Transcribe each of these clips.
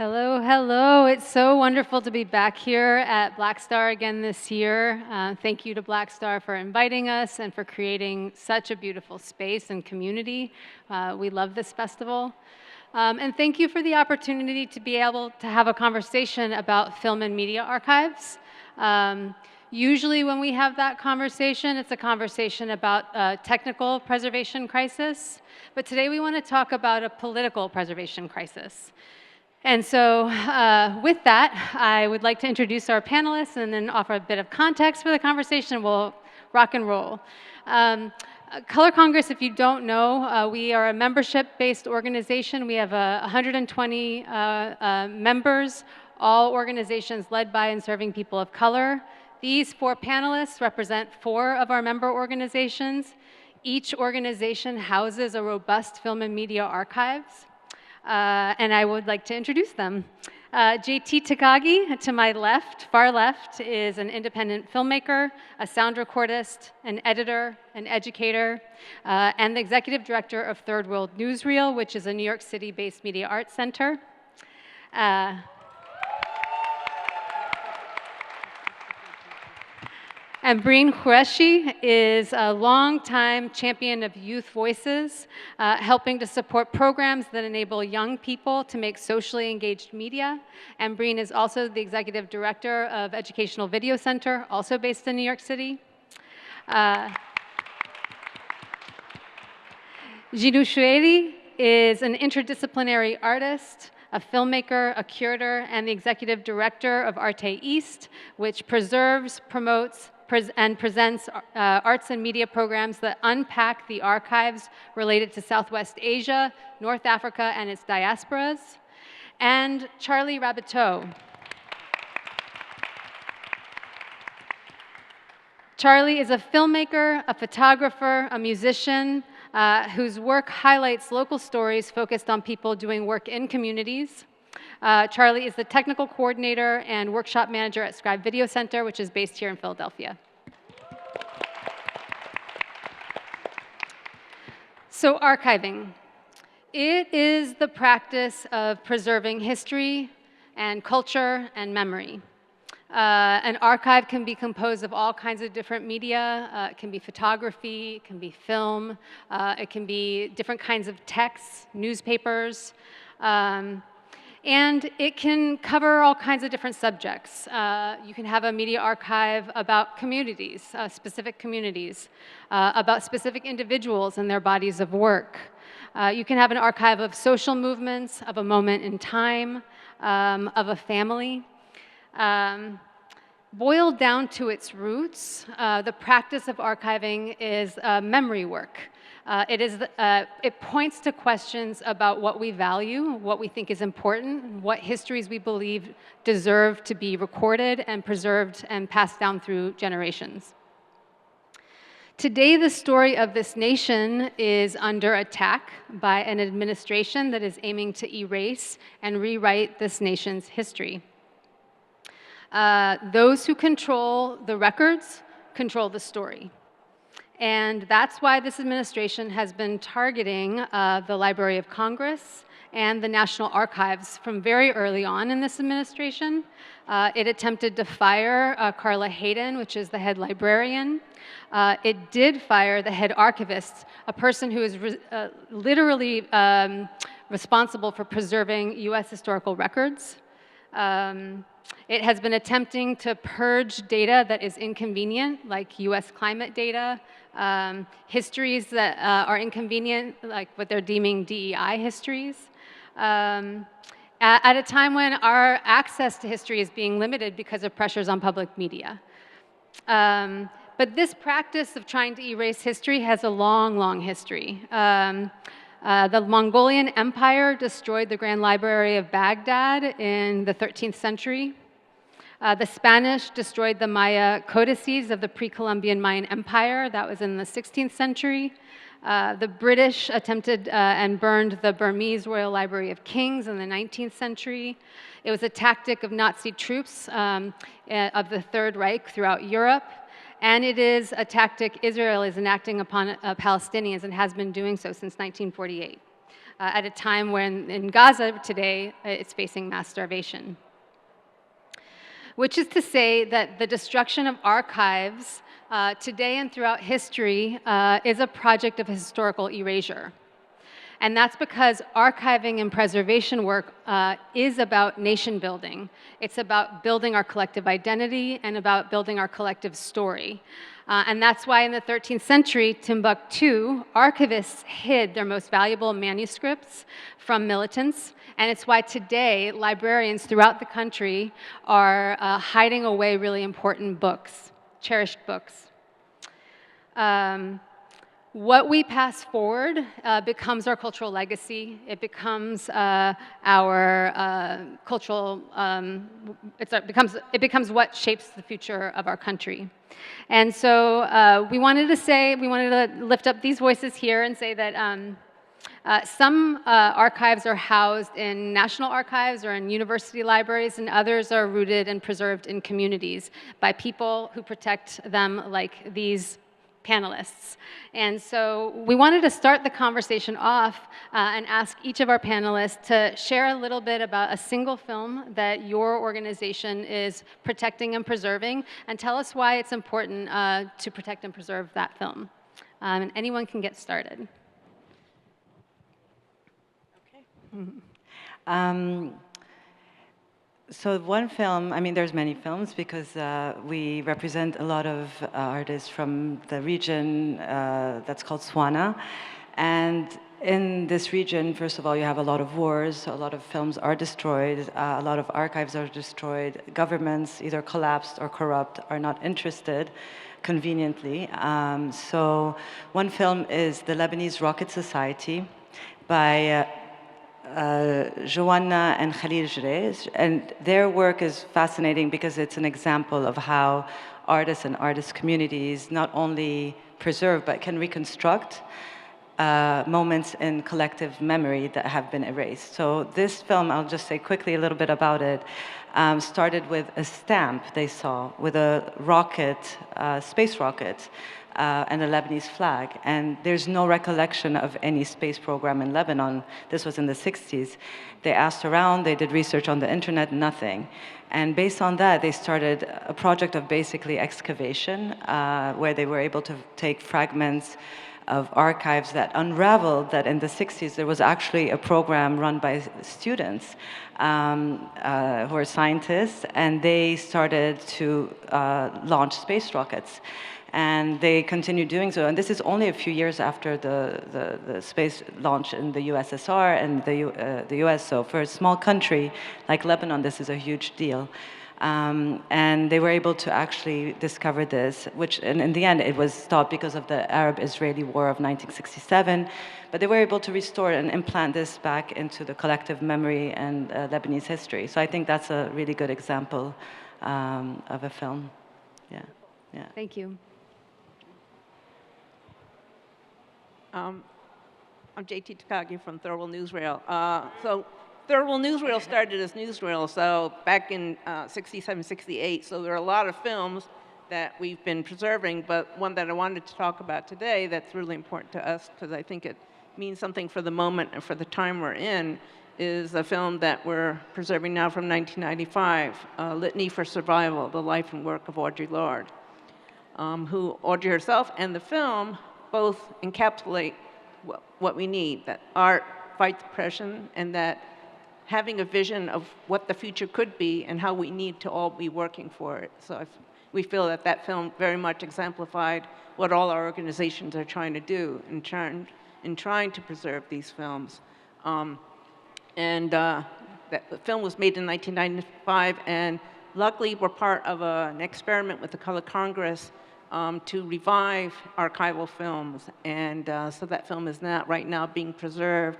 Hello, hello. It's so wonderful to be back here at BlackStar again this year. Thank you to BlackStar for inviting us and for creating such a beautiful space and community. We love this festival. And thank you for the opportunity to be able to have a conversation about film and media archives. Usually when we have that conversation, it's a conversation about a technical preservation crisis. But today we want to talk about a political preservation crisis. And so with that, I would like to introduce our panelists and then offer a bit of context for the conversation. We'll rock and roll. Color Congress, if you don't know, we are a membership-based organization. We have 120 members, all organizations led by and serving people of color. These 4 panelists represent 4 of our member organizations. Each organization houses a robust film and media archives. And I would like to introduce them. JT Takagi, to my left, far left, is an independent filmmaker, a sound recordist, an editor, an educator, and the executive director of Third World Newsreel, which is a New York City-based media arts center. Ambreen Qureshi is a longtime champion of youth voices, helping to support programs that enable young people to make socially engaged media. Ambreen is also the executive director of Educational Video Center, also based in New York City. Ginou Choueiri is an interdisciplinary artist, a filmmaker, a curator, and the executive director of Arte East, which preserves, promotes, and presents arts and media programs that unpack the archives related to Southwest Asia, North Africa, and its diasporas. And Charlie Raboteau. Charlie is a filmmaker, a photographer, a musician, whose work highlights local stories focused on people doing work in communities. Charlie is the technical coordinator and workshop manager at Scribe Video Center, which is based here in Philadelphia. So archiving. It is the practice of preserving history and culture and memory. An archive can be composed of all kinds of different media. It can be photography, it can be film, it can be different kinds of texts, newspapers, and it can cover all kinds of different subjects. You can have a media archive about communities, specific communities, about specific individuals and their bodies of work. You can have an archive of social movements, of a moment in time, of a family. Boiled down to its roots, the practice of archiving is memory work. It points to questions about what we value, what we think is important, what histories we believe deserve to be recorded and preserved and passed down through generations. Today, the story of this nation is under attack by an administration that is aiming to erase and rewrite this nation's history. Those who control the records control the story. And that's why this administration has been targeting the Library of Congress and the National Archives from very early on in this administration. It attempted to fire Carla Hayden, which is the head librarian. It did fire the head archivist, a person who is literally responsible for preserving US historical records. It has been attempting to purge data that is inconvenient, like US climate data, histories that are inconvenient, like what they're deeming DEI histories, at a time when our access to history is being limited because of pressures on public media. But this practice of trying to erase history has a long, long history. The Mongolian Empire destroyed the Grand Library of Baghdad in the 13th century. The Spanish destroyed the Maya codices of the pre-Columbian Mayan Empire. That was in the 16th century. The British attempted and burned the Burmese Royal Library of Kings in the 19th century. It was a tactic of Nazi troops of the Third Reich throughout Europe. And it is a tactic Israel is enacting upon Palestinians and has been doing so since 1948. at a time when in Gaza today, it's facing mass starvation. Which is to say that the destruction of archives today and throughout history is a project of historical erasure. And that's because archiving and preservation work is about nation building. It's about building our collective identity and about building our collective story. And that's why in the 13th century, Timbuktu, archivists hid their most valuable manuscripts from militants. And it's why today, librarians throughout the country are hiding away really important books, cherished books. What we pass forward becomes our cultural legacy. It becomes our cultural. It becomes what shapes the future of our country. And so we wanted to lift up these voices here and say that some archives are housed in national archives or in university libraries, and others are rooted and preserved in communities by people who protect them, like these panelists. And so we wanted to start the conversation off and ask each of our panelists to share a little bit about a single film that your organization is protecting and preserving, and tell us why it's important to protect and preserve that film. And anyone can get started. Okay. So one film, I mean, there's many films because we represent a lot of artists from the region that's called Swana. And in this region, first of all, you have a lot of wars, a lot of films are destroyed, a lot of archives are destroyed, governments, either collapsed or corrupt, are not interested conveniently. So one film is The Lebanese Rocket Society by Joanna and Khalil Jrez, and their work is fascinating because it's an example of how artists and artist communities not only preserve but can reconstruct moments in collective memory that have been erased. So this film, I'll just say quickly a little bit about it, started with a stamp they saw with a rocket, space rocket, and a Lebanese flag. And there's no recollection of any space program in Lebanon. This was in the 60s. They asked around, they did research on the internet, nothing. And based on that, they started a project of basically excavation, where they were able to take fragments of archives that unraveled that in the 60s there was actually a program run by students who are scientists, and they started to launch space rockets. And they continued doing so. And this is only a few years after the space launch in the USSR and the US. So for a small country like Lebanon, this is a huge deal. And they were able to actually discover this, which in the end it was stopped because of the Arab-Israeli War of 1967. But they were able to restore and implant this back into the collective memory and Lebanese history. So I think that's a really good example of a film. Yeah. Yeah. Thank you. I'm JT Takagi from Third World Newsreel. So Third World Newsreel started as Newsreel, so back in 67, 68. So there are a lot of films that we've been preserving, but one that I wanted to talk about today that's really important to us, because I think it means something for the moment and for the time we're in, is a film that we're preserving now from 1995, Litany for Survival, the life and work of Audre Lorde, who Audre herself and the film both encapsulate what we need, that art fights oppression, and that having a vision of what the future could be and how we need to all be working for it. So we feel that that film very much exemplified what all our organizations are trying to do in trying to preserve these films. That the film was made in 1995, and luckily we're part of an experiment with the Color Congress to revive archival films. And so that film is right now being preserved,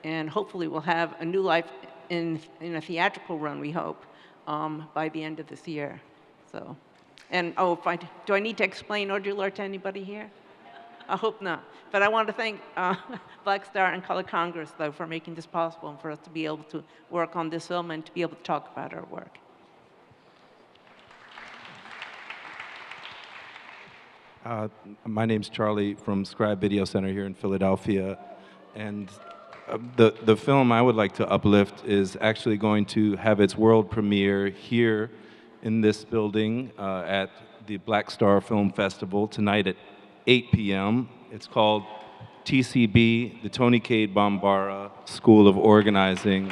and hopefully will have a new life in a theatrical run, we hope, by the end of this year. So, and do I need to explain Audre Lorde to anybody here? I hope not. But I want to thank BlackStar and Color Congress, though, for making this possible and for us to be able to work on this film and to be able to talk about our work. My name's Charlie from Scribe Video Center here in Philadelphia. And The film I would like to uplift is actually going to have its world premiere here in this building at the BlackStar Film Festival tonight at 8 p.m. It's called TCB, the Tony Cade Bambara School of Organizing.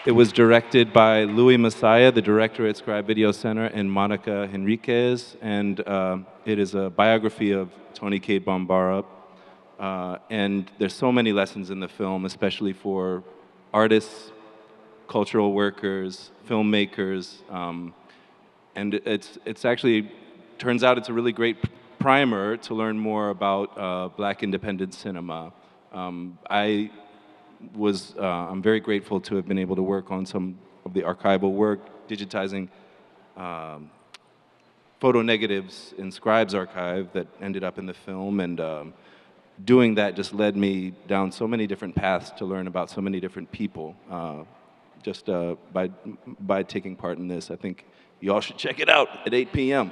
It was directed by Louis Messiah, the director at Scribe Video Center, and Monica Henriquez, and it is a biography of Tony Cade Bambara. And there's so many lessons in the film, especially for artists, cultural workers, filmmakers, and it's actually, turns out it's a really great primer to learn more about Black independent cinema. I'm very grateful to have been able to work on some of the archival work, digitizing photo negatives in Scribe's archive that ended up in the film, and doing that just led me down so many different paths to learn about so many different people. Just by taking part in this, I think you all should check it out at 8 p.m.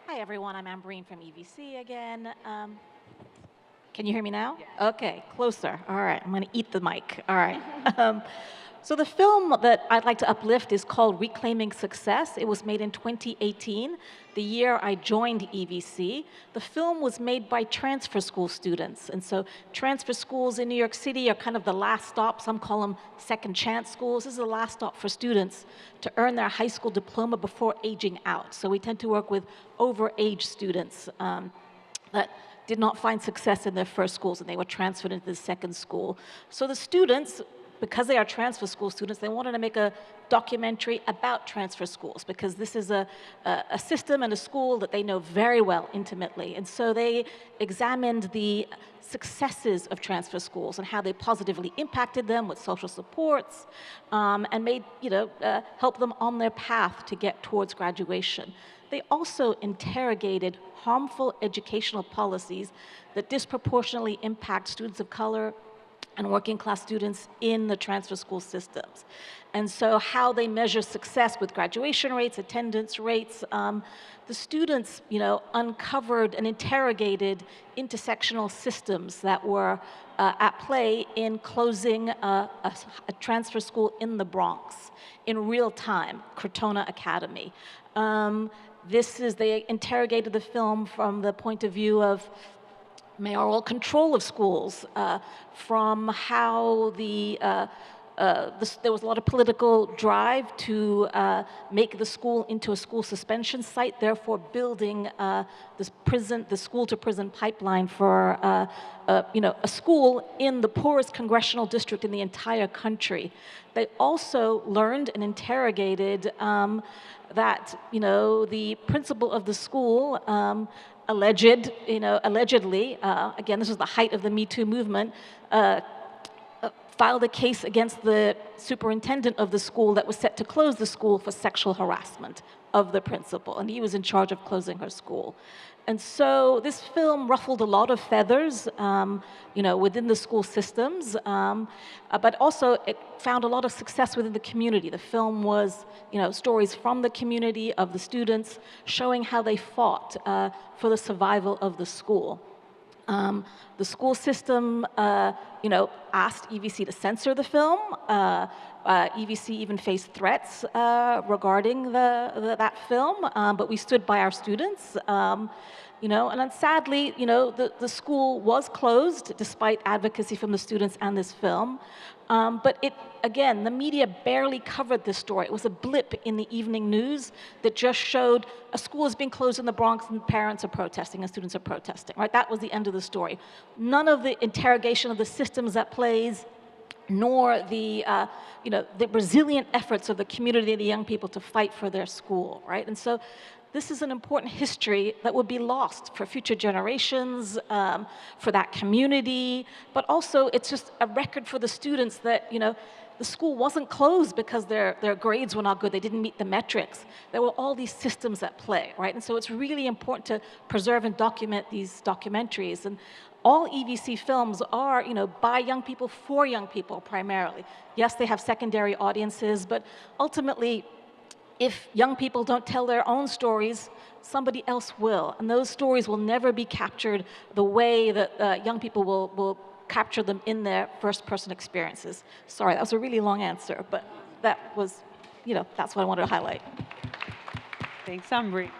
Hi everyone, I'm Ambreen from EVC again. Can you hear me now? Yeah. Okay, closer. All right, I'm going to eat the mic. All right. So the film that I'd like to uplift is called Reclaiming Success. It was made in 2018, the year I joined EVC. The film was made by transfer school students. And so transfer schools in New York City are kind of the last stop. Some call them second chance schools. This is the last stop for students to earn their high school diploma before aging out. So we tend to work with overage students that did not find success in their first schools, and they were transferred into the second school. So the students, because they are transfer school students, they wanted to make a documentary about transfer schools, because this is a system and a school that they know very well intimately. And so they examined the successes of transfer schools and how they positively impacted them with social supports, and made, help them on their path to get towards graduation. They also interrogated harmful educational policies that disproportionately impact students of color and working class students in the transfer school systems. And so how they measure success with graduation rates, attendance rates, the students, uncovered and interrogated intersectional systems that were at play in closing a transfer school in the Bronx in real time, Crotona Academy. They interrogated the film from the point of view of mayoral control of schools, from how there was a lot of political drive to make the school into a school suspension site, therefore building the school-to-prison pipeline for a school in the poorest congressional district in the entire country. They also learned and interrogated that the principal of the school allegedly, again, this was the height of the Me Too movement, filed a case against the superintendent of the school that was set to close the school for sexual harassment of the principal, and he was in charge of closing her school. And so this film ruffled a lot of feathers, within the school systems, but also it found a lot of success within the community. The film was, stories from the community of the students showing how they fought for the survival of the school. The school system, asked EVC to censor the film. EVC even faced threats regarding that film, but we stood by our students. And then sadly, the school was closed despite advocacy from the students and this film. But again, the media barely covered this story. It was a blip in the evening news that just showed a school is being closed in the Bronx and parents are protesting and students are protesting, right? That was the end of the story. None of the interrogation of the systems at plays, nor the resilient efforts of the community and the young people to fight for their school, right? And so this is an important history that would be lost for future generations, for that community, but also it's just a record for the students that, the school wasn't closed because their grades were not good, they didn't meet the metrics. There were all these systems at play, right? And so it's really important to preserve and document these documentaries. And all EVC films are, by young people, for young people primarily. Yes, they have secondary audiences, but ultimately, if young people don't tell their own stories, somebody else will. And those stories will never be captured the way that young people will capture them in their first-person experiences. Sorry, that was a really long answer, but that was, that's what I wanted to highlight. Thanks, Ambreen.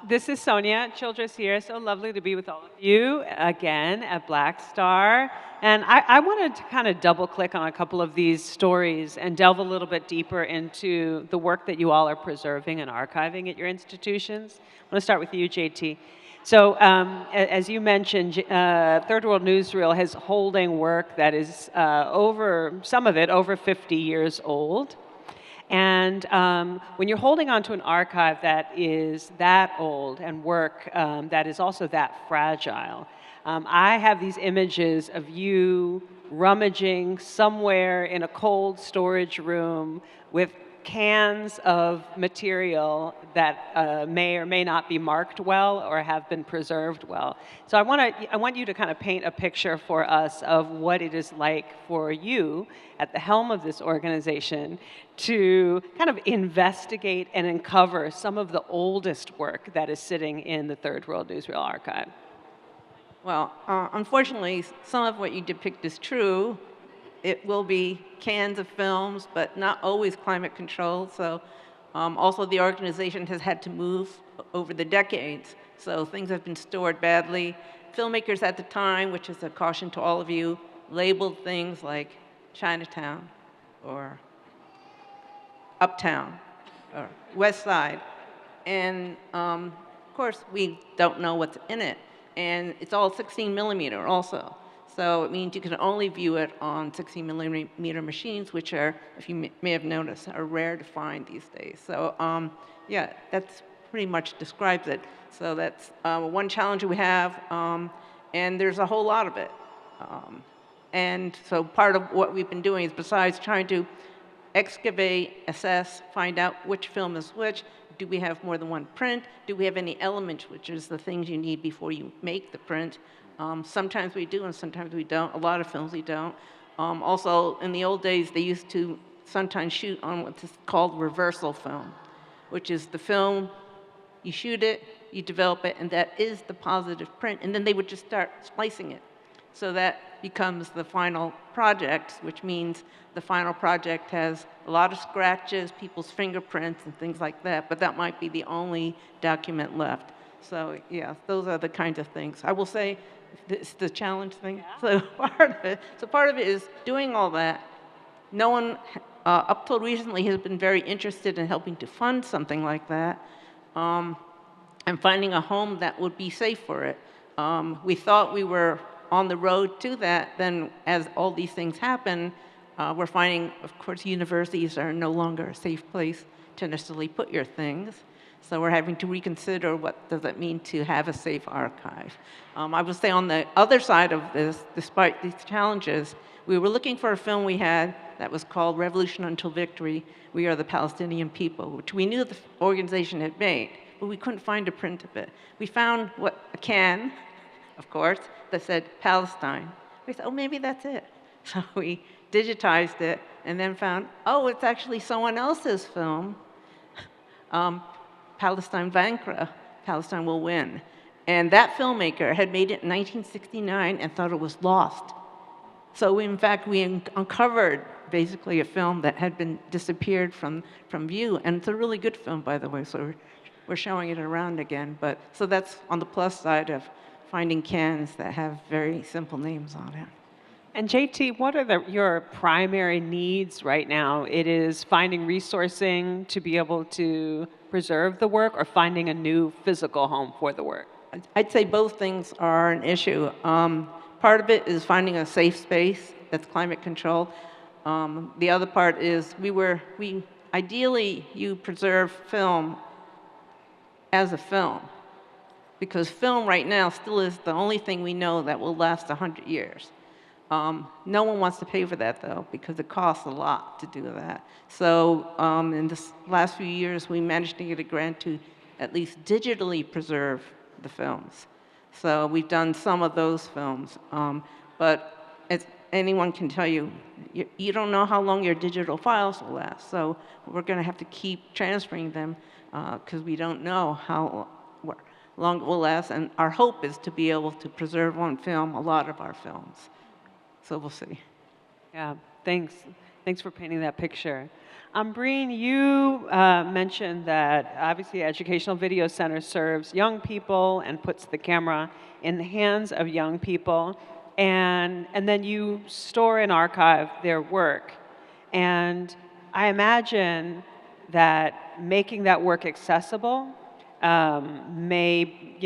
This is Sonya, Childress here. So lovely to be with all of you again at BlackStar. And I wanted to kind of double click on a couple of these stories and delve a little bit deeper into the work that you all are preserving and archiving at your institutions. I want to start with you, JT. So as you mentioned, Third World Newsreel is holding work that is some of it over 50 years old. And when you're holding onto an archive that is that old and work that is also that fragile, I have these images of you rummaging somewhere in a cold storage room with cans of material that may or may not be marked well or have been preserved well. So I want you to kind of paint a picture for us of what it is like for you at the helm of this organization to kind of investigate and uncover some of the oldest work that is sitting in the Third World Newsreel archive. Well, unfortunately, some of what you depict is true. It will be cans of films, but not always climate controlled. So also the organization has had to move over the decades. So things have been stored badly. Filmmakers at the time, which is a caution to all of you, labeled things like Chinatown or Uptown or West Side. And of course, we don't know what's in it. And it's all 16 millimeter also. So it means you can only view it on 16 millimeter machines, which are, if you may have noticed, are rare to find these days. So yeah, that's pretty much describes it. So that's one challenge we have, and there's a whole lot of it. And so part of what we've been doing is, besides trying to excavate, assess, find out which film is which, do we have more than one print? Do we have any elements, which is the things you need before you make the print? Sometimes we do and sometimes we don't. A lot of films we don't. Also, in the old days, they used to sometimes shoot on what's called reversal film, which is the film, you shoot it, you develop it, and that is the positive print. And then they would just start splicing it. So that becomes the final project, which means the final project has a lot of scratches, people's fingerprints, and things like that. But that might be the only document left. So yeah, those are the kinds of things. I will say, it's the challenge thing. Yeah. So part of it is doing all that. No one, up till recently, has been very interested in helping to fund something like that, and finding a home that would be safe for it. We thought we were on the road to that. Then, as all these things happen, we're finding, of course, universities are no longer a safe place to necessarily put your things. So we're having to reconsider what does it mean to have a safe archive. I would say on the other side of this, despite these challenges, we were looking for a film we had that was called Revolution Until Victory, We Are the Palestinian People, which we knew the organization had made, but we couldn't find a print of it. We found a can, of course, that said Palestine. We thought, oh, maybe that's it. So we digitized it and then found, oh, it's actually someone else's film. Palestine Vankra, Palestine Will Win. And that filmmaker had made it in 1969 and thought it was lost. So in fact, we uncovered basically a film that had been disappeared from view. And it's a really good film, by the way, so we're showing it around again. But so that's on the plus side of finding cans that have very simple names on it. And JT, what are your primary needs right now? It is finding resourcing to be able to preserve the work, or finding a new physical home for the work? I'd say both things are an issue. Part of it is finding a safe space that's climate controlled. The other part is ideally you preserve film as a film, because film right now still is the only thing we know that will last 100 years. No one wants to pay for that, though, because it costs a lot to do that. So in the last few years, we managed to get a grant to at least digitally preserve the films. So we've done some of those films. But anyone can tell you, you don't know how long your digital files will last. So we're going to have to keep transferring them because we don't know how long it will last. And our hope is to be able to preserve on film a lot of our films. So we'll see. Yeah, thanks. Thanks for painting that picture. Ambreen, you mentioned that obviously Educational Video Center serves young people and puts the camera in the hands of young people, and then you store and archive their work. And I imagine that making that work accessible may,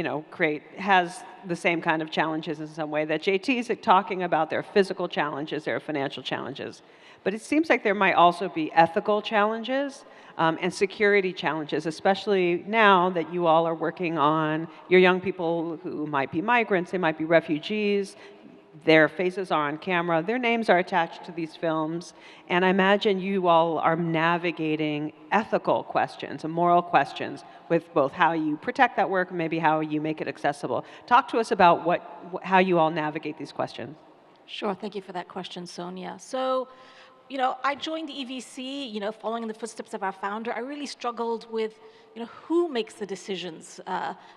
has the same kind of challenges in some way that JT is talking about. There are physical challenges, there are financial challenges. But it seems like there might also be ethical challenges and security challenges, especially now that you all are working on your young people who might be migrants, they might be refugees, their faces are on camera, their names are attached to these films, and I imagine you all are navigating ethical questions and moral questions with both how you protect that work and maybe how you make it accessible. Talk to us about how you all navigate these questions. Sure, thank you for that question, Sonya. So, I joined the EVC, following in the footsteps of our founder. I really struggled with, who makes the decisions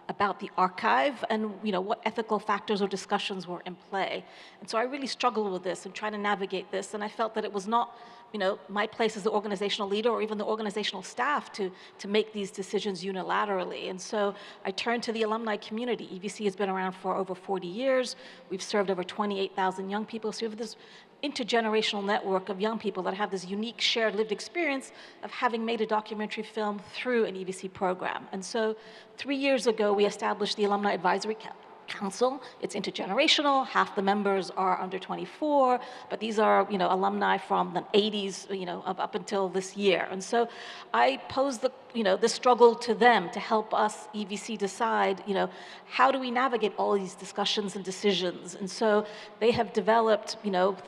about the archive and, what ethical factors or discussions were in play. And so I really struggled with this and trying to navigate this. And I felt that it was not, my place as the organizational leader or even the organizational staff to make these decisions unilaterally. And so I turned to the alumni community. EVC has been around for over 40 years. We've served over 28,000 young people. So we have this intergenerational network of young people that have this unique shared lived experience of having made a documentary film through an EVC program. And so 3 years ago, we established the Alumni Advisory Council. It's intergenerational. Half the members are under 24, but these are, alumni from the 80s, up until this year. And so I posed the struggle to them to help us, EVC, decide, how do we navigate all these discussions and decisions? And so they have developed,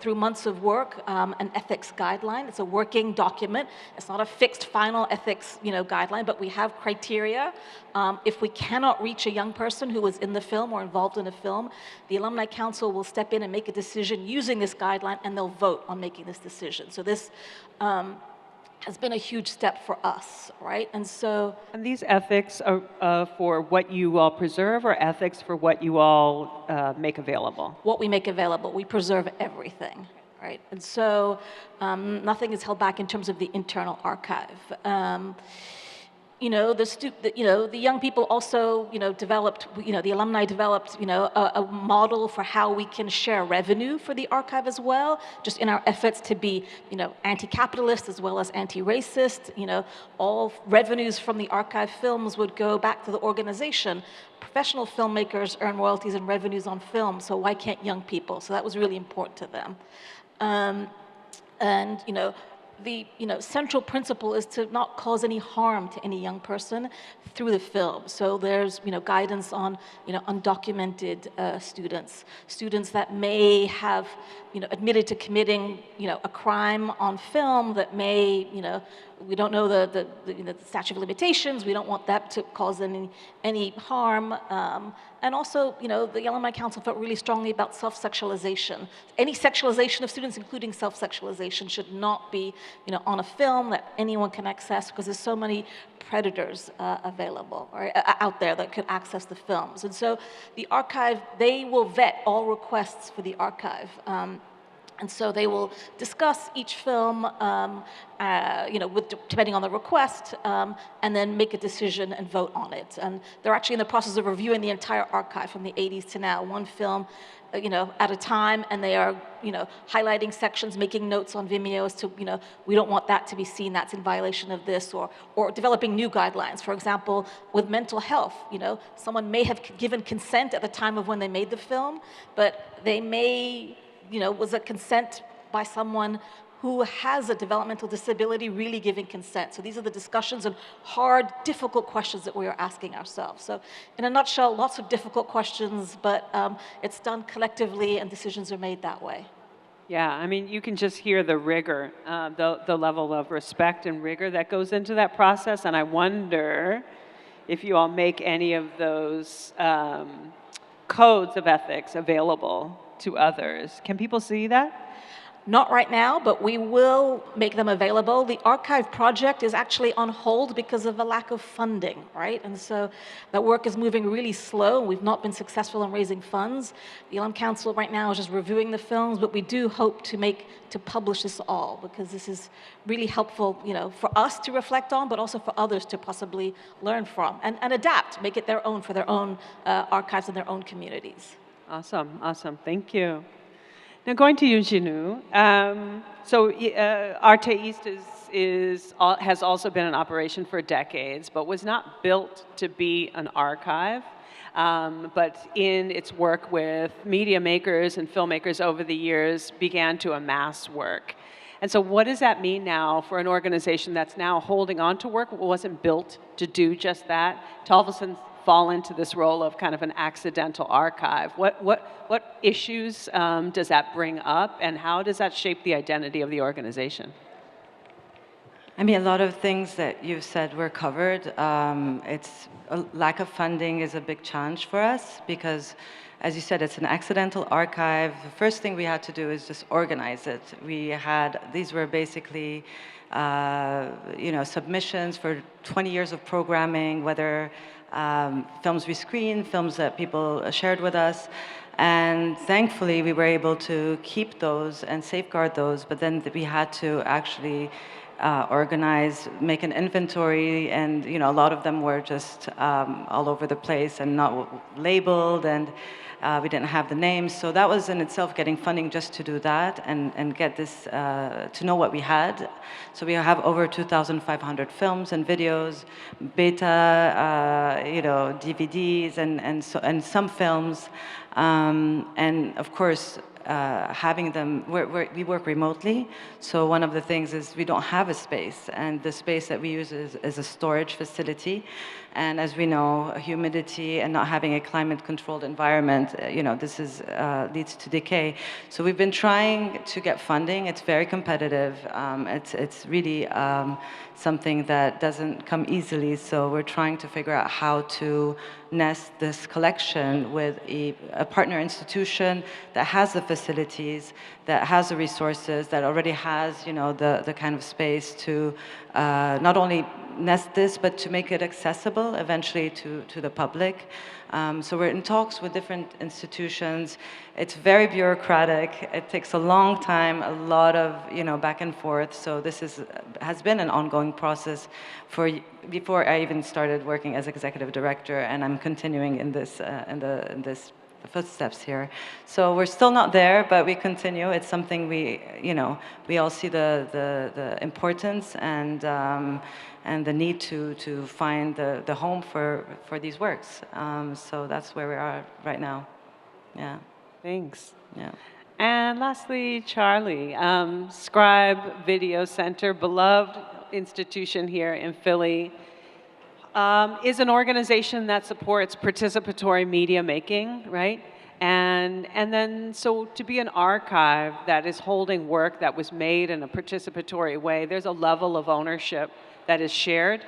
through months of work, an ethics guideline. It's a working document. It's not a fixed final ethics, guideline, but we have criteria. If we cannot reach a young person who was in the film or involved in a film, the Alumni Council will step in and make a decision using this guideline, and they'll vote on making this decision. So this has been a huge step for us, right? And so... And these ethics are for what you all preserve, or ethics for what you all make available? What we make available. We preserve everything, right? And so nothing is held back in terms of the internal archive. The young people also, developed, the alumni developed, a model for how we can share revenue for the archive as well, just in our efforts to be, anti-capitalist as well as anti-racist. All revenues from the archive films would go back to the organization. Professional filmmakers earn royalties and revenues on film, so why can't young people? So that was really important to them. The central principle is to not cause any harm to any young person through the film. So there's guidance on undocumented students that may have admitted to committing a crime on film that may we don't know the statute of limitations. We don't want that to cause any harm. And also, the Alumni Council felt really strongly about self-sexualization. Any sexualization of students, including self-sexualization, should not be, on a film that anyone can access, because there's so many predators available or out there that could access the films. And so the archive, they will vet all requests for the archive. And so they will discuss each film, depending on the request, and then make a decision and vote on it. And they're actually in the process of reviewing the entire archive from the 80s to now, one film, at a time, and they are, highlighting sections, making notes on Vimeo as to, we don't want that to be seen, that's in violation of this, or developing new guidelines. For example, with mental health, someone may have given consent at the time of when they made the film, but they may, was a consent by someone who has a developmental disability really giving consent. So these are the discussions and hard, difficult questions that we are asking ourselves. So in a nutshell, lots of difficult questions, but it's done collectively and decisions are made that way. Yeah, I mean, you can just hear the rigor, the level of respect and rigor that goes into that process. And I wonder if you all make any of those codes of ethics available to others. Can people see that? Not right now, but we will make them available. The archive project is actually on hold because of a lack of funding, right? And so that work is moving really slow. We've not been successful in raising funds. The Elam Council right now is just reviewing the films, but we do hope to publish this all, because this is really helpful, for us to reflect on, but also for others to possibly learn from and adapt, make it their own for their own archives and their own communities. Awesome, awesome. Thank you. Now, going to you, Ginou. Arte East has also been in operation for decades, but was not built to be an archive. But in its work with media makers and filmmakers over the years, began to amass work. And so what does that mean now for an organization that's now holding on to work, wasn't built to do just that, to all of a sudden fall into this role of kind of an accidental archive? What issues does that bring up, and how does that shape the identity of the organization? I mean, a lot of things that you've said were covered. It's a lack of funding is a big challenge for us because, as you said, it's an accidental archive. The first thing we had to do is just organize it. These were basically, submissions for 20 years of programming, whether films we screened, films that people shared with us. And thankfully, we were able to keep those and safeguard those, but then we had to actually organize, make an inventory, and a lot of them were just all over the place and not labeled, and we didn't have the names. So that was in itself getting funding just to do that and get this, to know what we had. So we have over 2,500 films and videos, beta, DVDs, and some films. And of course, having them, we work remotely, so one of the things is we don't have a space, and the space that we use is a storage facility. And as we know, humidity and not having a climate-controlled environment, this leads to decay. So we've been trying to get funding. It's very competitive. It's really something that doesn't come easily. So we're trying to figure out how to nest this collection with a partner institution that has the facilities, that has the resources, that already has, the kind of space to not only nest this, but to make it accessible eventually to the public. So we're in talks with different institutions. It's very bureaucratic. It takes a long time, a lot of back and forth. So this has been an ongoing process before I even started working as executive director, and I'm continuing in this footsteps here. So we're still not there, but we continue. It's something we all see the importance and the need to find the home for these works. So that's where we are right now. Yeah. Thanks. Yeah. And lastly, Charlie, Scribe Video Center, beloved institution here in Philly, is an organization that supports participatory media making, right? And then, so to be an archive that is holding work that was made in a participatory way, there's a level of ownership that is shared.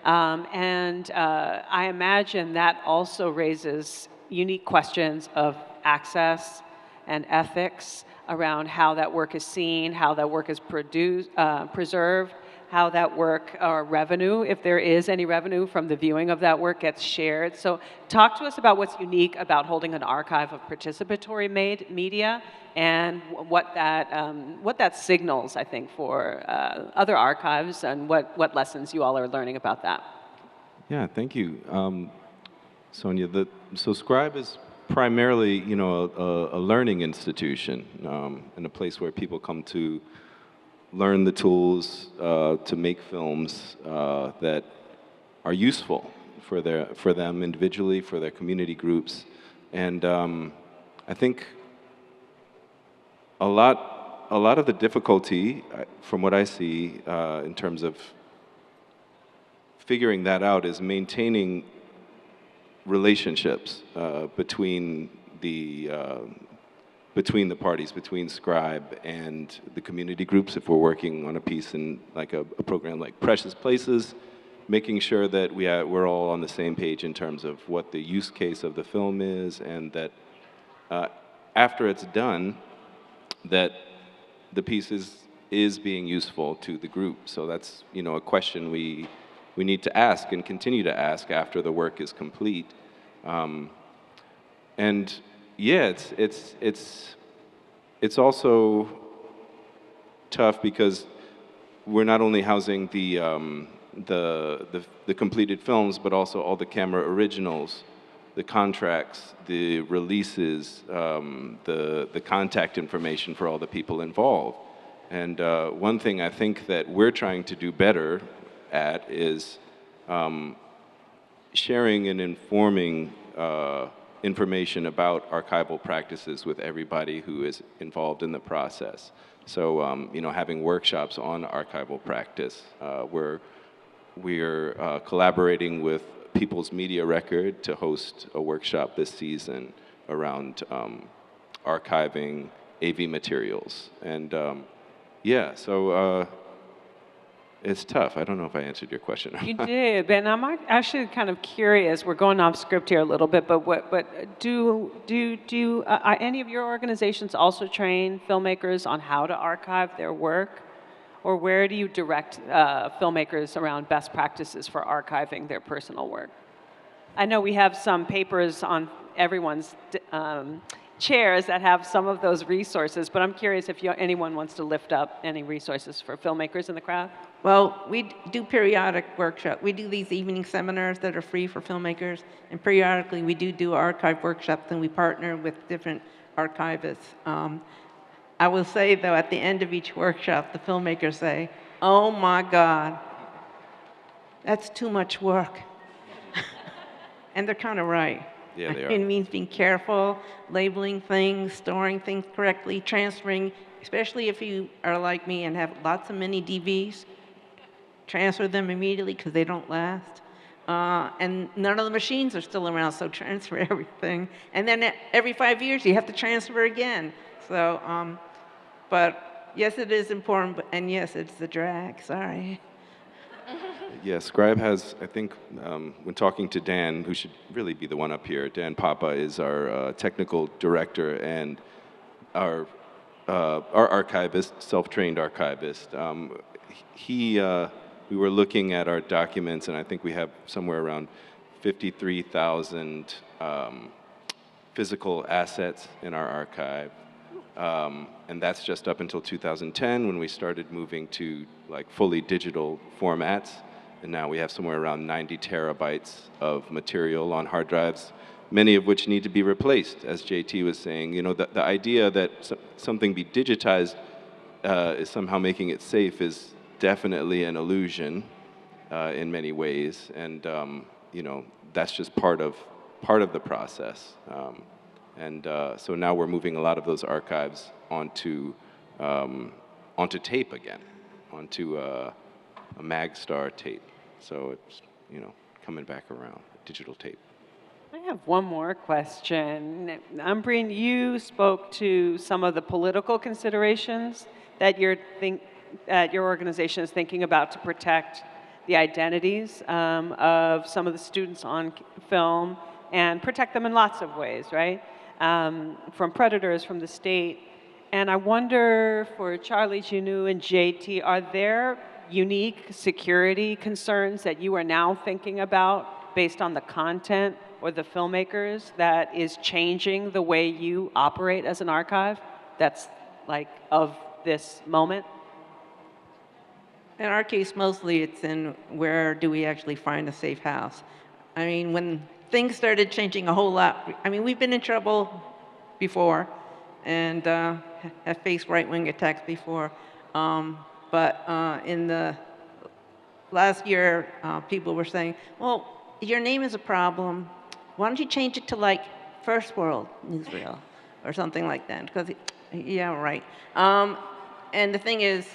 I imagine that also raises unique questions of access and ethics around how that work is seen, how that work is preserved, how that work, or revenue, if there is any revenue from the viewing of that work, gets shared. So talk to us about what's unique about holding an archive of participatory media and what that signals, I think, for other archives, and what lessons you all are learning about that. Yeah, thank you. Sonya, so Scribe is primarily, a learning institution and a place where people come to learn the tools to make films that are useful for them individually, for their community groups. And I think a lot of the difficulty, from what I see in terms of figuring that out, is maintaining relationships between the parties, between Scribe and the community groups. If we're working on a piece in like a program like Precious Places, making sure that we're all on the same page in terms of what the use case of the film is, and that after it's done, that the piece is being useful to the group. So that's, you know, a question we need to ask and continue to ask after the work is complete. And yeah, it's also tough because we're not only housing the completed films, but also all the camera originals, the contracts, the releases, the contact information for all the people involved. And one thing I think that we're trying to do better at is sharing and informing information about archival practices with everybody who is involved in the process. So, you know, having workshops on archival practice. We're collaborating with People's Media Record to host a workshop this season around archiving AV materials. And yeah, so it's tough. I don't know if I answered your question. You did, and I'm actually kind of curious. We're going off script here a little bit, but do any of your organizations also train filmmakers on how to archive their work, or where do you direct filmmakers around best practices for archiving their personal work? I know we have some papers on everyone's chairs that have some of those resources, but I'm curious if anyone wants to lift up any resources for filmmakers in the crowd. Well, we do periodic workshops. We do these evening seminars that are free for filmmakers, and periodically we do archive workshops, and we partner with different archivists. I will say, though, at the end of each workshop, the filmmakers say, "Oh my God, that's too much work." And they're kind of right. Yeah, they are. It means being careful, labeling things, storing things correctly, transferring, especially if you are like me and have lots of mini DVs, transfer them immediately because they don't last. And none of the machines are still around, so transfer everything. And then every 5 years, you have to transfer again. So, but yes, it is important, and yes, it's a drag, sorry. Yeah, Scribe has, I think, when talking to Dan, who should really be the one up here, Dan Papa is our technical director and our archivist, self-trained archivist. We were looking at our documents, and I think we have somewhere around 53,000 physical assets in our archive. And that's just up until 2010 when we started moving to like fully digital formats. And now we have somewhere around 90 terabytes of material on hard drives, many of which need to be replaced, as JT was saying. You know, the idea that something be digitized is somehow making it safe is definitely an illusion in many ways. And, you know, that's just part of the process. So now we're moving a lot of those archives onto tape again, onto a BlackStar tape. So it's, you know, coming back around, digital tape. I have one more question. Ambreen, you spoke to some of the political considerations that your organization is thinking about to protect the identities of some of the students on film and protect them in lots of ways, right? From predators, from the state. And I wonder for Charlie, Ginou, and JT, are there unique security concerns that you are now thinking about based on the content or the filmmakers that is changing the way you operate as an archive that's like of this moment? In our case, mostly it's in where do we actually find a safe house. I mean, when things started changing a whole lot, I mean, we've been in trouble before and have faced right-wing attacks before. But in the last year, people were saying, well, your name is a problem. Why don't you change it to like First World Newsreel or something like that? Because, yeah, right. And the thing is,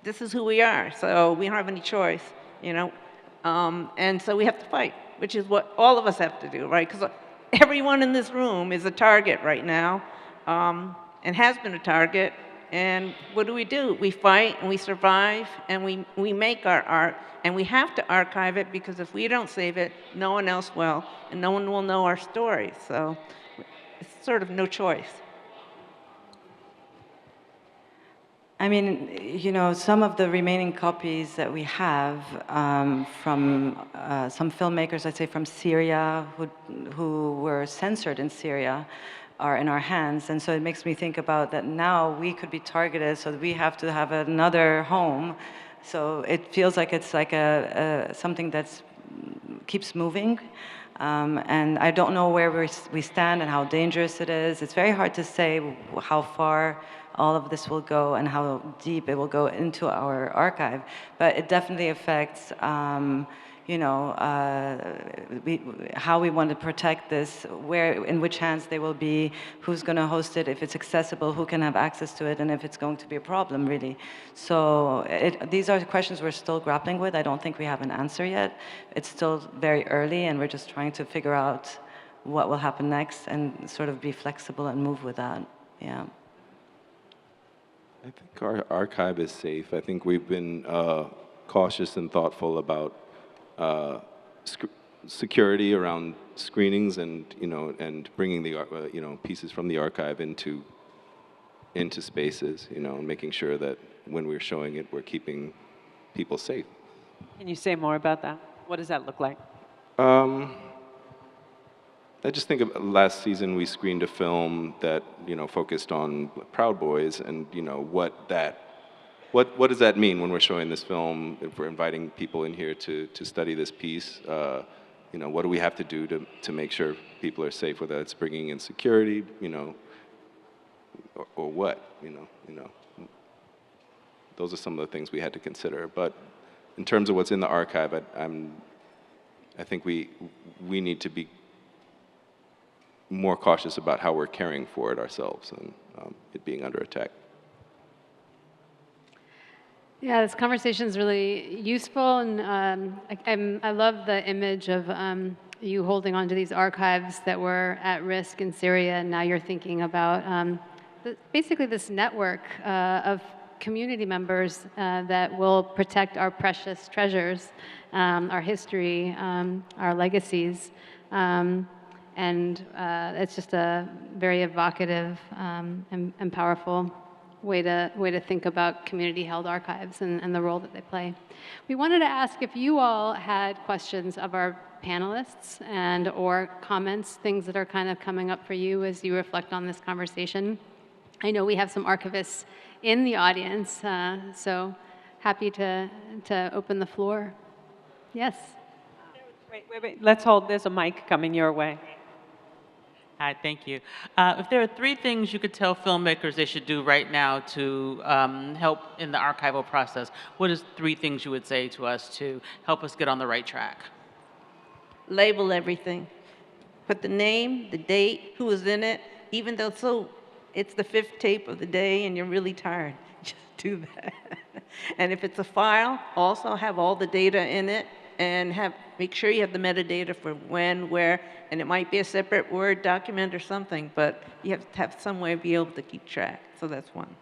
this is who we are, so we don't have any choice, you know? And so we have to fight, which is what all of us have to do, right? Because everyone in this room is a target right now and has been a target. And what do? We fight and we survive and we make our art, and we have to archive it because if we don't save it, no one else will, and no one will know our story. So it's sort of no choice. I mean, you know, some of the remaining copies that we have from some filmmakers, I'd say from Syria, who were censored in Syria, are in our hands. And so it makes me think about that now we could be targeted, so we have to have another home. So it feels like it's like something that's keeps moving. And I don't know where we stand and how dangerous it is. It's very hard to say how far all of this will go and how deep it will go into our archive. But it definitely affects, you know, how we want to protect this, in which hands they will be, who's going to host it, if it's accessible, who can have access to it, and if it's going to be a problem, really. So these are questions we're still grappling with. I don't think we have an answer yet. It's still very early, and we're just trying to figure out what will happen next and sort of be flexible and move with that. Yeah. I think our archive is safe. I think we've been cautious and thoughtful about security around screenings and, you know, and bringing the you know, pieces from the archive into spaces, you know, and making sure that when we're showing it, we're keeping people safe. Can you say more about that? What does that look like? I just think of last season we screened a film that, you know, focused on Proud Boys, and, you know, what does that mean when we're showing this film, if we're inviting people in here to study this piece? You know, what do we have to do to make sure people are safe, whether it's bringing in security, you know, or what, you know. Those are some of the things we had to consider. But in terms of what's in the archive, I think we need to be more cautious about how we're caring for it ourselves and it being under attack. Yeah, this conversation is really useful, and I love the image of you holding on to these archives that were at risk in Syria, and now you're thinking about basically this network of community members that will protect our precious treasures, our history, our legacies. And it's just a very evocative and powerful way to think about community-held archives and the role that they play. We wanted to ask if you all had questions of our panelists and or comments, things that are kind of coming up for you as you reflect on this conversation. I know we have some archivists in the audience, so happy to open the floor. Yes? Wait. Let's hold. There's a mic coming your way. Hi, thank you. If there are 3 things you could tell filmmakers they should do right now to help in the archival process, what is 3 things you would say to us to help us get on the right track? Label everything. Put the name, the date, who was in it, even though it's the 5th tape of the day and you're really tired. Just do that. And if it's a file, also have all the data in it, and make sure you have the metadata for when, where, and it might be a separate Word document or something, but you have to have some way to be able to keep track. So that's one.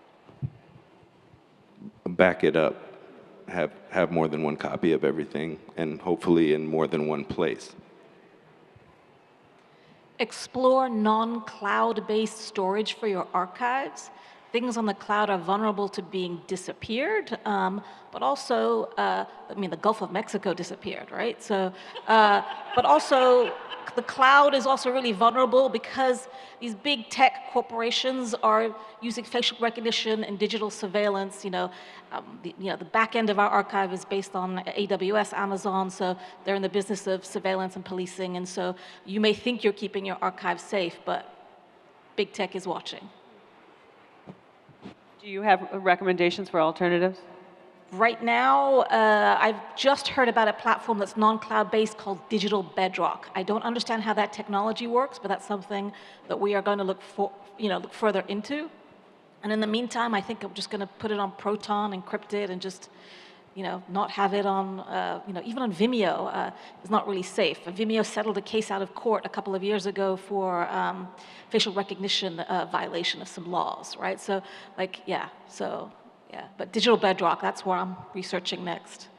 Back it up. Have more than one copy of everything, and hopefully in more than one place. Explore non-cloud-based storage for your archives. Things on the cloud are vulnerable to being disappeared, but also, the Gulf of Mexico disappeared, right? So, but also, the cloud is also really vulnerable because these big tech corporations are using facial recognition and digital surveillance. The back end of our archive is based on AWS, Amazon, so they're in the business of surveillance and policing, and so you may think you're keeping your archive safe, but big tech is watching. Do you have recommendations for alternatives? Right now, I've just heard about a platform that's non-cloud-based called Digital Bedrock. I don't understand how that technology works, but that's something that we are going to look further into. And in the meantime, I think I'm just going to put it on Proton, encrypt it, and just, not have it on, even on Vimeo. It's not really safe. Vimeo settled a case out of court a couple of years ago for facial recognition violation of some laws, right? So, but Digital Bedrock, that's where I'm researching next.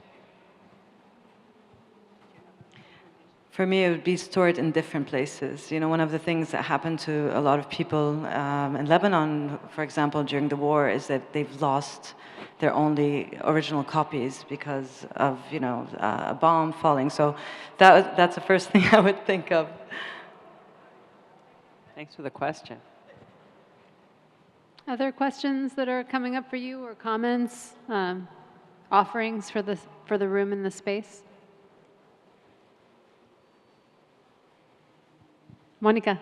For me, it would be stored in different places. You know, one of the things that happened to a lot of people in Lebanon, for example, during the war, is that they've lost their only original copies because of, you know, a bomb falling. So that's the first thing I would think of. Thanks for the question. Other questions that are coming up for you, or comments, offerings for the room and the space? Monica.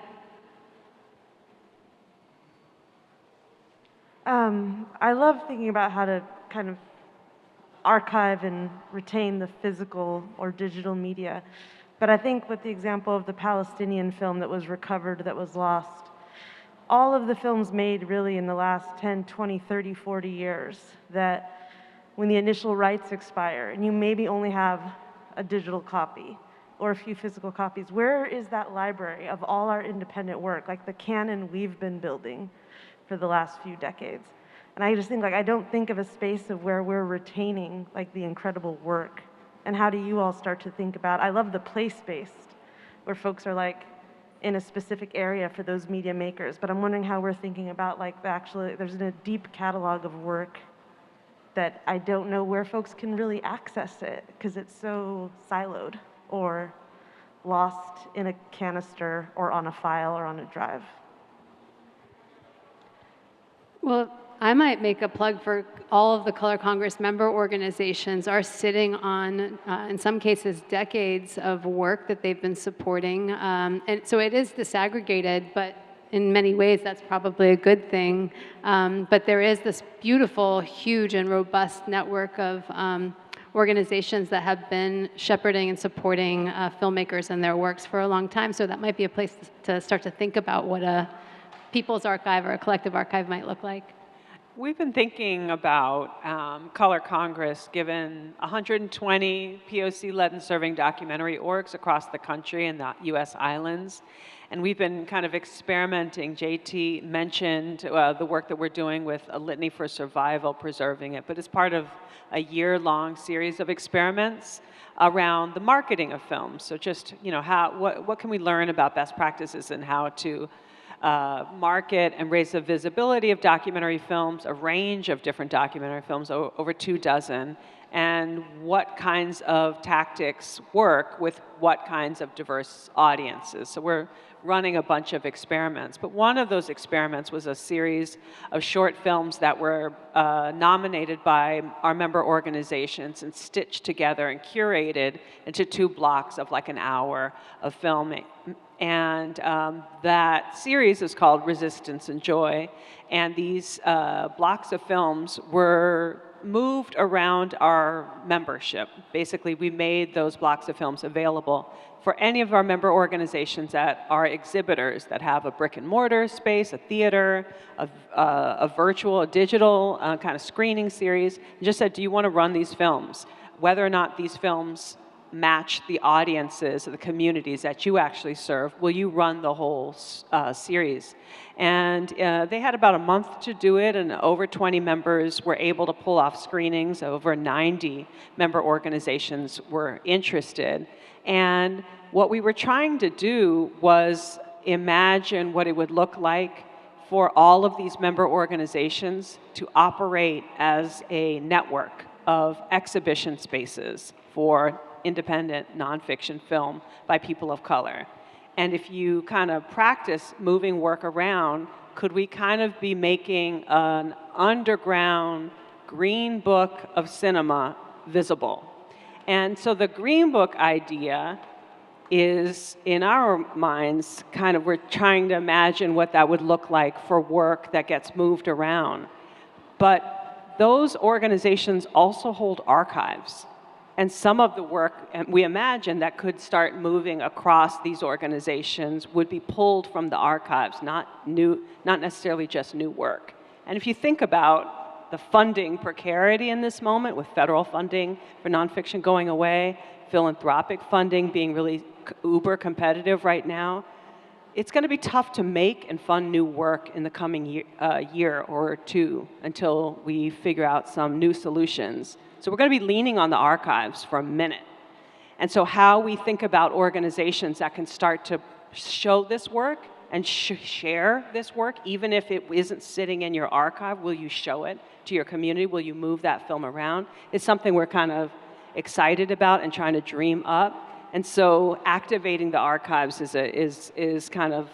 I love thinking about how to kind of archive and retain the physical or digital media. But I think with the example of the Palestinian film that was recovered, that was lost, all of the films made really in the last 10, 20, 30, 40 years, that when the initial rights expire and you maybe only have a digital copy or a few physical copies, where is that library of all our independent work, like the canon we've been building for the last few decades? And I just think, like, I don't think of a space of where we're retaining like the incredible work. And how do you all start to think about, I love the place-based, where folks are like in a specific area for those media makers, but I'm wondering how we're thinking about like actually, there's a deep catalog of work that I don't know where folks can really access it because it's so siloed or lost in a canister or on a file or on a drive. Well, I might make a plug for all of the Color Congress member organizations are sitting on, in some cases, decades of work that they've been supporting. And so it is disaggregated, but in many ways, that's probably a good thing. But there is this beautiful, huge, and robust network of organizations that have been shepherding and supporting filmmakers and their works for a long time. So that might be a place to start to think about what a people's archive or a collective archive might look like. We've been thinking about Color Congress, given 120 POC-led and serving documentary orgs across the country and the U.S. islands. And we've been kind of experimenting. JT mentioned the work that we're doing with A Litany for Survival, preserving it, but it's part of a year-long series of experiments around the marketing of films. So just, you know, what can we learn about best practices and how to market and raise the visibility of documentary films, a range of different documentary films, over 24, and what kinds of tactics work with what kinds of diverse audiences. So we're running a bunch of experiments. But one of those experiments was a series of short films that were nominated by our member organizations and stitched together and curated into 2 blocks of like an hour of filming. And that series is called Resistance and Joy. And these blocks of films were moved around our membership. Basically, we made those blocks of films available for any of our member organizations that are exhibitors that have a brick and mortar space, a theater, a virtual, a digital kind of screening series. And just said, do you want to run these films? Whether or not these films match the audiences, the communities that you actually serve, will you run the whole series? And they had about a month to do it, and over 20 members were able to pull off screenings. Over 90 member organizations were interested. And what we were trying to do was imagine what it would look like for all of these member organizations to operate as a network of exhibition spaces for independent nonfiction film by people of color. And if you kind of practice moving work around, could we kind of be making an underground green book of cinema visible? And so the green book idea is, in our minds, kind of we're trying to imagine what that would look like for work that gets moved around. But those organizations also hold archives. And some of the work we imagine that could start moving across these organizations would be pulled from the archives, not necessarily just new work. And if you think about the funding precarity in this moment, with federal funding for nonfiction going away, philanthropic funding being really uber competitive right now, it's going to be tough to make and fund new work in the coming year or two until we figure out some new solutions. So we're going to be leaning on the archives for a minute. And so how we think about organizations that can start to show this work and share this work, even if it isn't sitting in your archive, will you show it to your community? Will you move that film around? It's something we're kind of excited about and trying to dream up. And so activating the archives is kind of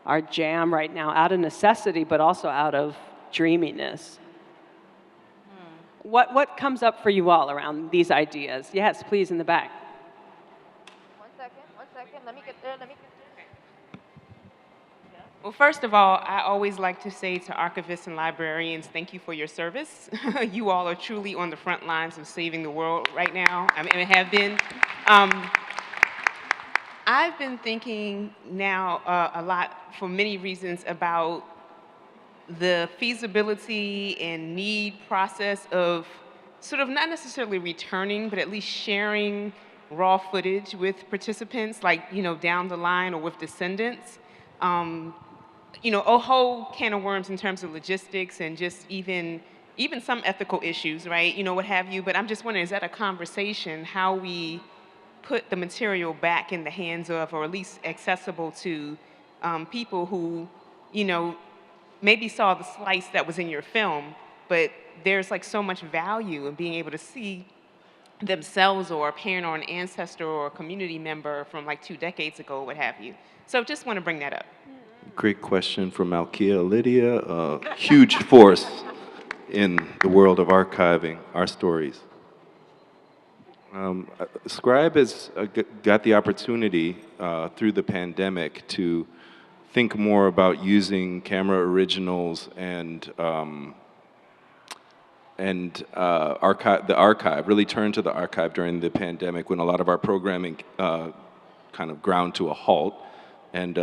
our jam right now, out of necessity, but also out of dreaminess. What comes up for you all around these ideas? Yes, please, in the back. One second. Let me get there. Well, first of all, I always like to say to archivists and librarians, thank you for your service. You all are truly on the front lines of saving the world right now. I mean, have been. I've been thinking now a lot, for many reasons, about the feasibility and need process of sort of not necessarily returning, but at least sharing raw footage with participants, like, down the line or with descendants. A whole can of worms in terms of logistics and just even some ethical issues, right? What have you. But I'm just wondering, is that a conversation, how we put the material back in the hands of, or at least accessible to people who, maybe saw the slice that was in your film, but there's like so much value in being able to see themselves or a parent or an ancestor or a community member from like 2 decades ago, what have you. So just want to bring that up. Great question from Alkia Lydia, a huge force in the world of archiving our stories. Scribe has got the opportunity through the pandemic to think more about using camera originals and the archive, really turned to the archive during the pandemic when a lot of our programming kind of ground to a halt, and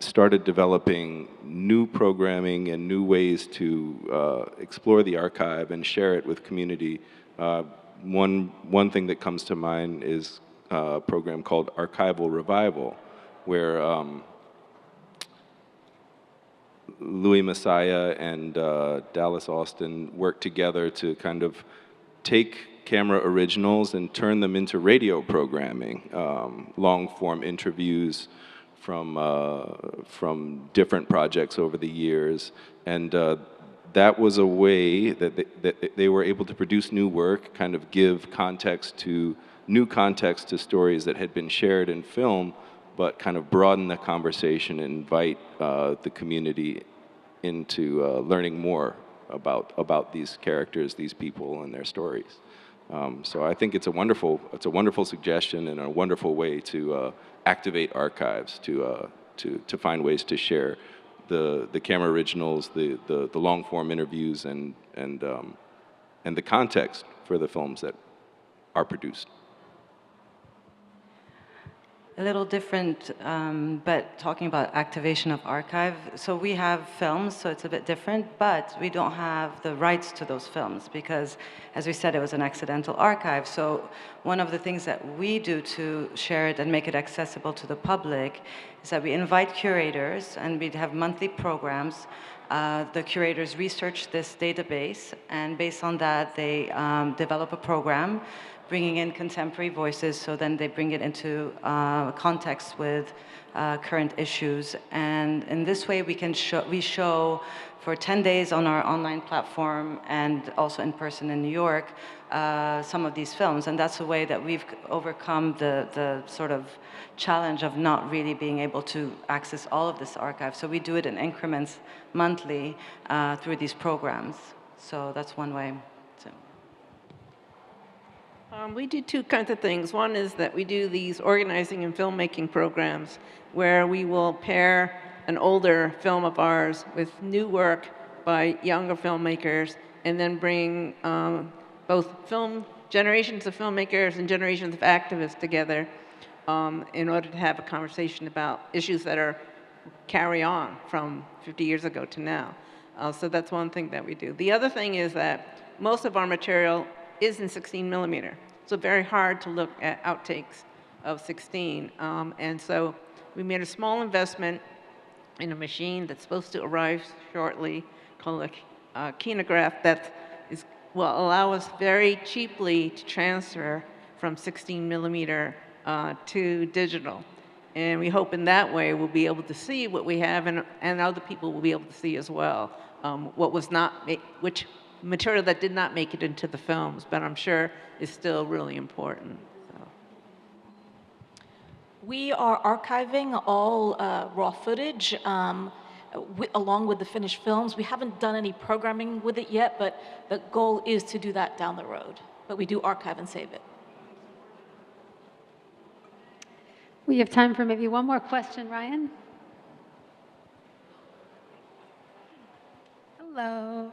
started developing new programming and new ways to explore the archive and share it with community. One thing that comes to mind is a program called Archival Revival, where Louis Messiah and Dallas Austin worked together to kind of take camera originals and turn them into radio programming, long-form interviews from different projects over the years, and that was a way that they were able to produce new work, kind of give new context to stories that had been shared in film, but kind of broaden the conversation and invite the community into learning more about these characters, these people, and their stories. So I think it's a wonderful suggestion and a wonderful way to activate archives, to find ways to share the camera originals, the long form interviews, and the context for the films that are produced. A little different, but talking about activation of archive. So we have films, so it's a bit different, but we don't have the rights to those films because, as we said, it was an accidental archive. So one of the things that we do to share it and make it accessible to the public is that we invite curators, and we have monthly programs. The curators research this database, and based on that, they develop a program bringing in contemporary voices, so then they bring it into context with current issues. And in this way, we show for 10 days on our online platform and also in person in New York, some of these films. And that's a way that we've overcome the sort of challenge of not really being able to access all of this archive. So we do it in increments monthly through these programs. So that's one way. We do two kinds of things. One is that we do these organizing and filmmaking programs where we will pair an older film of ours with new work by younger filmmakers, and then bring both generations of filmmakers and generations of activists together in order to have a conversation about issues that carry on from 50 years ago to now. So that's one thing that we do. The other thing is that most of our material is in 16 millimeter. So very hard to look at outtakes of 16. And so we made a small investment in a machine that's supposed to arrive shortly called a kinograph that will allow us very cheaply to transfer from 16 millimeter to digital. And we hope in that way we'll be able to see what we have, and other people will be able to see as well what was not, which material that did not make it into the films, but I'm sure is still really important. So. We are archiving all raw footage along with the finished films. We haven't done any programming with it yet, but the goal is to do that down the road. But we do archive and save it. We have time for maybe one more question, Ryan. Hello.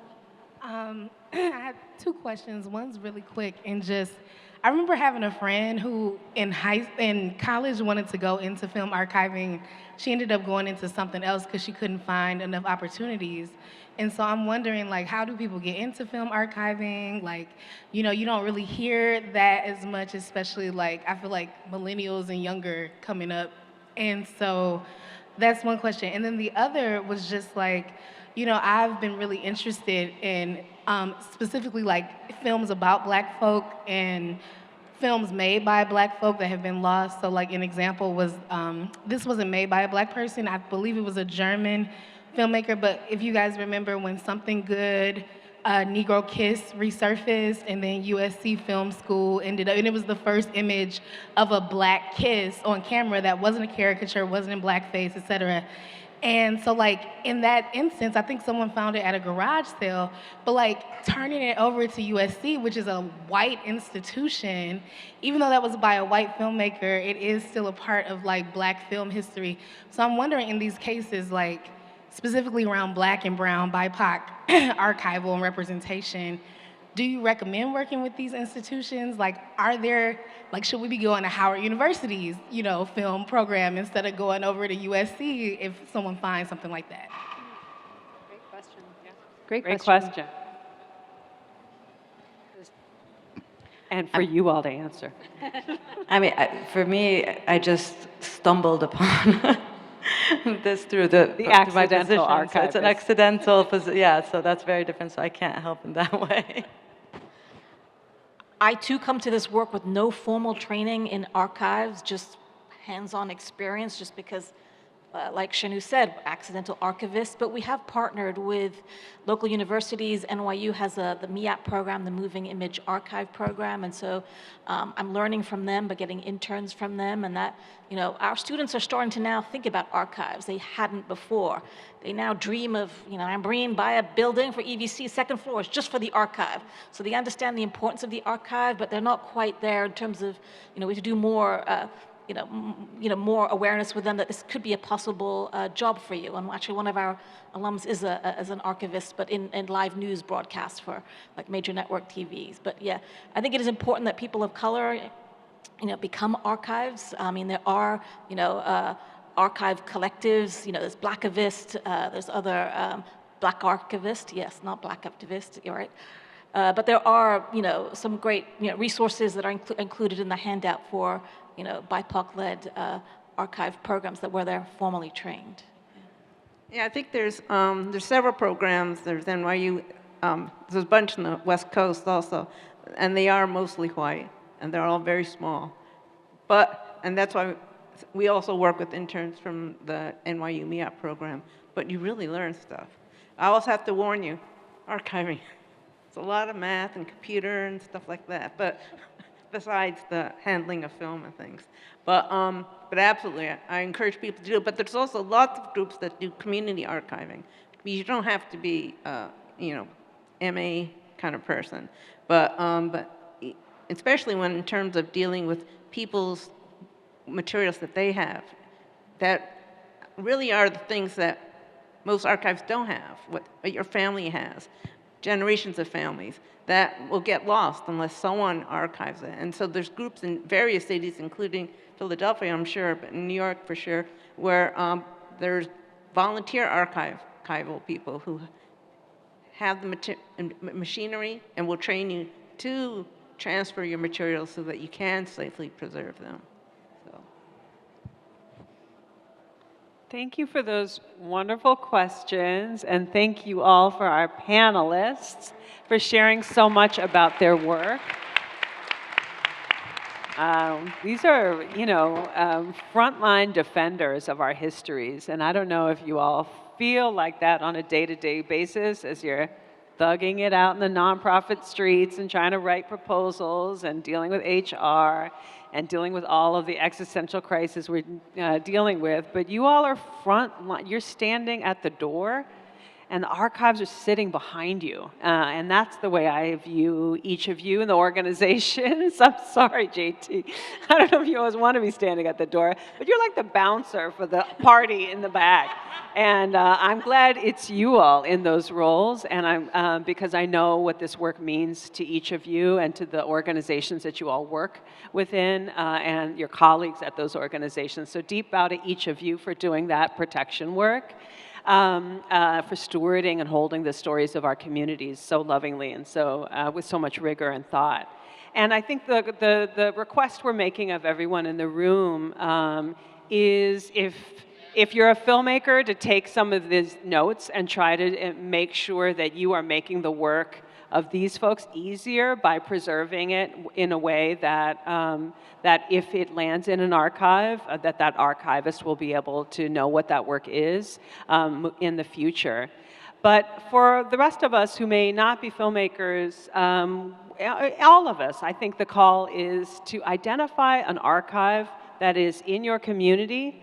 I have two questions. One's really quick and just, I remember having a friend who in college wanted to go into film archiving. She ended up going into something else because she couldn't find enough opportunities. And so I'm wondering, like, how do people get into film archiving? Like, you know, you don't really hear that as much, especially like, I feel like millennials and younger coming up. And so that's one question. And then the other was just like, you know, I've been really interested in specifically like films about Black folk and films made by Black folk that have been lost. So like an example was, this wasn't made by a Black person. I believe it was a German filmmaker, but if you guys remember when Something Good, Negro Kiss resurfaced, and then USC Film School ended up, and it was the first image of a Black kiss on camera that wasn't a caricature, wasn't in blackface, et cetera. And so like in that instance, I think someone found it at a garage sale, but like turning it over to USC, which is a white institution, even though that was by a white filmmaker, it is still a part of like Black film history. So I'm wondering in these cases, like specifically around Black and brown BIPOC archival and representation, do you recommend working with these institutions? Like, are there, like, should we be going to Howard University's, you know, film program instead of going over to USC if someone finds something like that? Great question. Yeah. Great question. And for you all to answer. I mean, for me, I just stumbled upon this through through my accidental position. So archivist. it's an accidental, yeah, so that's very different, so I can't help in that way. I too come to this work with no formal training in archives, just hands-on experience, just because, like Ginou said, accidental archivist, but we have partnered with local universities. NYU has the MIAP program, the Moving Image Archive program, and so I'm learning from them, but getting interns from them, and that, you know, our students are starting to now think about archives. They hadn't before. They now dream of, you know, Ambreen, buy a building for EVC, second floors, just for the archive. So they understand the importance of the archive, but they're not quite there in terms of, you know, we have to do more, more awareness with them that this could be a possible job for you. And actually, one of our alums is an archivist, but in live news broadcasts for like major network TVs. But yeah, I think it is important that people of color, you know, become archives. I mean, there are, you know, archive collectives. You know, there's Blackivist, there's other Black archivist. Yes, not Black activist. You're right. But there are, you know, some great, you know, resources that are included in the handout for, you know, BIPOC-led archive programs where they're formally trained. Yeah, I think there's several programs. There's NYU. There's a bunch on the West Coast also, and they are mostly white, and they're all very small. And that's why we also work with interns from the NYU MIAP program. But you really learn stuff. I also have to warn you, archiving. It's a lot of math and computer and stuff like that. But besides the handling of film and things. But absolutely, I encourage people to do it. But there's also lots of groups that do community archiving. You don't have to be, you know, MA kind of person. But especially when in terms of dealing with people's materials that they have, that really are the things that most archives don't have, what your family has, generations of families, that will get lost unless someone archives it. And so there's groups in various cities, including Philadelphia, I'm sure, but in New York for sure, where there's volunteer archival people who have the machinery and will train you to transfer your materials so that you can safely preserve them. Thank you for those wonderful questions, and thank you all for our panelists for sharing so much about their work. These are, frontline defenders of our histories. And I don't know if you all feel like that on a day-to-day basis as you're thugging it out in the nonprofit streets and trying to write proposals and dealing with HR and dealing with all of the existential crises we're dealing with. But you all are frontline. You're standing at the door, and the archives are sitting behind you. And that's the way I view each of you in the organizations. I'm sorry, JT. I don't know if you always want to be standing at the door, but you're like the bouncer for the party in the back. And I'm glad it's you all in those roles, and because I know what this work means to each of you and to the organizations that you all work within and your colleagues at those organizations. So deep bow to each of you for doing that protection work. For stewarding and holding the stories of our communities so lovingly and so with so much rigor and thought. And I think the request we're making of everyone in the room is if you're a filmmaker, to take some of these notes and try to make sure that you are making the work of these folks easier by preserving it in a way that that if it lands in an archive, that archivist will be able to know what that work is in the future. But for the rest of us who may not be filmmakers, all of us, I think the call is to identify an archive that is in your community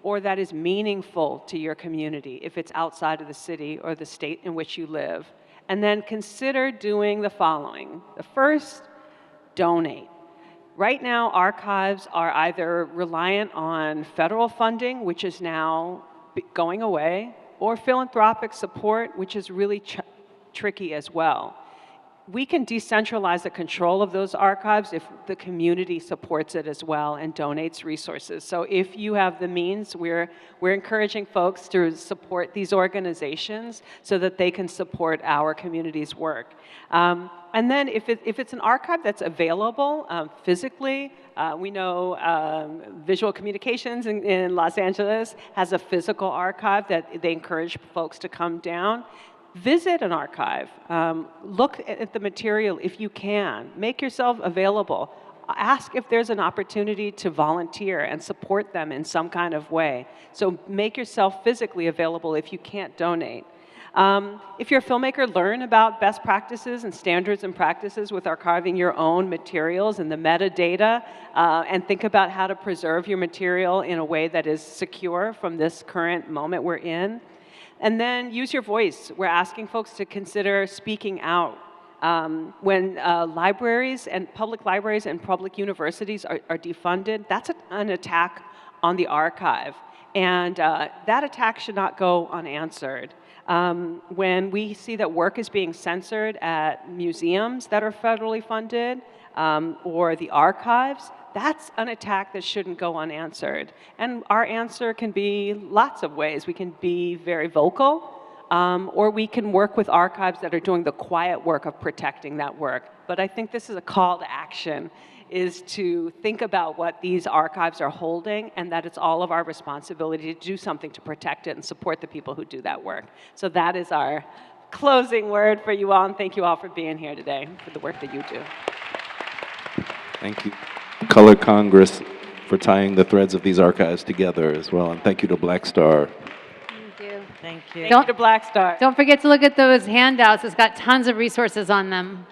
or that is meaningful to your community if it's outside of the city or the state in which you live. And then consider doing the following. The first, donate. Right now, archives are either reliant on federal funding, which is now going away, or philanthropic support, which is really tricky as well. We can decentralize the control of those archives if the community supports it as well and donates resources. So if you have the means, we're encouraging folks to support these organizations so that they can support our community's work. And then if it's an archive that's available physically, we know Visual Communications in Los Angeles has a physical archive that they encourage folks to come down. Visit an archive. Look at the material if you can. Make yourself available. Ask if there's an opportunity to volunteer and support them in some kind of way. So make yourself physically available if you can't donate. If you're a filmmaker, learn about best practices and standards and practices with archiving your own materials and the metadata, and think about how to preserve your material in a way that is secure from this current moment we're in. And then use your voice. We're asking folks to consider speaking out. When libraries and public universities are defunded, that's an attack on the archive. And that attack should not go unanswered. When we see that work is being censored at museums that are federally funded, or the archives, that's an attack that shouldn't go unanswered. And our answer can be lots of ways. We can be very vocal, or we can work with archives that are doing the quiet work of protecting that work. But I think this is a call to action, is to think about what these archives are holding and that it's all of our responsibility to do something to protect it and support the people who do that work. So that is our closing word for you all, and thank you all for being here today, for the work that you do. Thank you, Color Congress, for tying the threads of these archives together as well. And thank you to BlackStar. Thank you. Thank you. Thank you to BlackStar. Don't forget to look at those handouts. It's got tons of resources on them.